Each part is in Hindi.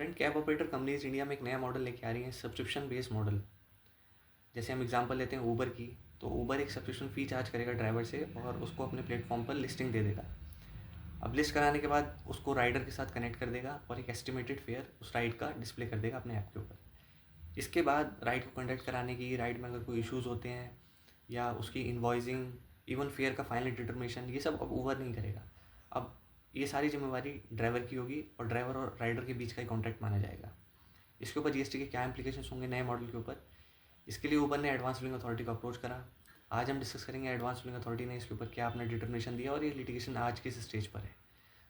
Friend, cab operator companies India में एक नया मॉडल लेके आ रही है, सब्सक्रिप्शन बेस्ड मॉडल। जैसे हम एग्जांपल लेते हैं ऊबर की, तो ऊबर एक सब्सक्रिप्शन फ़ी चार्ज करेगा ड्राइवर से और उसको अपने प्लेटफॉर्म पर लिस्टिंग दे देगा। अब लिस्ट कराने के बाद उसको राइडर के साथ कनेक्ट कर देगा और एक एस्टिमेटेड फेयर उस राइड का डिस्प्ले कर देगा अपने ऐप के ऊपर। इसके बाद राइड को कंडक्ट कराने की, राइड में अगर कोई इश्यूज़ होते हैं या उसकी इन्वॉइसिंग, इवन फेयर का फाइनल डिटर्मिनेशन, ये सब अब ऊबर नहीं करेगा। अब ये सारी जिम्मेवारी ड्राइवर की होगी और ड्राइवर और राइडर के बीच का ही कॉन्ट्रैक्ट माना जाएगा। इसके ऊपर जीएसटी के क्या इंप्लीकेशन होंगे नए मॉडल के ऊपर, इसके लिए ऊबर ने एडवांस रूलिंग अथॉरिटी को अप्रोच करा। आज हम डिस्कस करेंगे एडवांस रूलिंग अथॉरिटी ने इसके ऊपर क्या अपना डिटर्मिनेशन दिया और ये लिटिगेशन आज किस स्टेज पर है।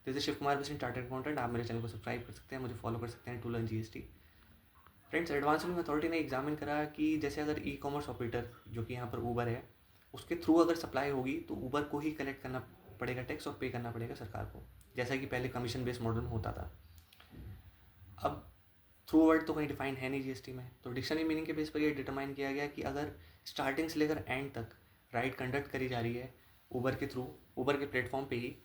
This is Shiv Kumar Bistin, chartered accountant. आप मेरे चैनल को सब्सक्राइब कर सकते हैं, मुझे फॉलो कर सकते हैं to learn GST. Friends, advance ruling authority ने एग्जामिन करा कि जैसे अगर ई कॉमर्स ऑपरेटर जो कि यहाँ पर ऊबर है, उसके थ्रू अगर सप्लाई होगी तो ऊबर को ही कलेक्ट करना पड़ेगा टैक्स और पे करना पड़ेगा सरकार को, जैसा कि पहले कमीशन बेस्ड मॉडल में होता था। अब थ्रू वर्ड तो कहीं डिफाइंड है नहीं जीएसटी में, तो डिक्शनरी मीनिंग के बेस पर ये डिटरमाइन किया गया कि अगर स्टार्टिंग से लेकर एंड तक राइड कंडक्ट करी जा रही है ऊबर के थ्रू, ऊबर के प्लेटफॉर्म पे ही,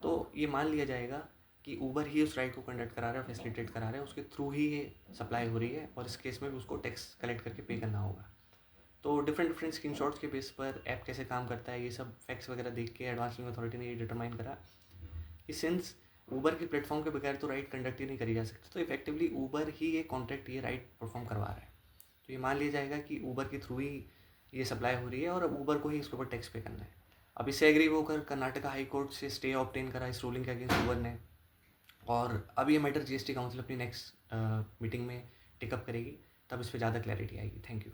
तो ये मान लिया जाएगा कि ऊबर ही उस राइड को कंडक्ट करा रहा है, फैसिलिटेट करा रहा है, उसके थ्रू ही ये सप्लाई हो रही है और इस केस में भी उसको टैक्स कलेक्ट करके पे करना होगा। तो डिफरेंट स्क्रीनशॉट्स के बेस पर ऐप कैसे काम करता है, ये सब फैक्ट्स वगैरह देख के एडवांस रूलिंग अथॉरिटी ने ये डिटरमाइन करा कि सिंस ऊबर के प्लेटफॉर्म के बगैर तो राइड कंडक्ट ही नहीं करी जा सकती, तो इफेक्टिवली ऊबर ही ये कॉन्ट्रैक्ट, ये राइड परफॉर्म करवा रहा है। तो ये मान लिया जाएगा कि ऊबर के थ्रू ही ये सप्लाई हो रही है और अब ऊबर को ही इसके ऊपर टैक्स पे करना है। अब इससे एग्री होकर कर्नाटका हाई कोर्ट से स्टे ऑब्टेन करा इस रूलिंग के अगेंस्ट ऊबर ने, और अब ये मैटर जीएसटी काउंसिल अपनी नेक्स्ट मीटिंग में टेकअप करेगी, तब इस पर ज़्यादा क्लैरिटी आएगी। Thank you.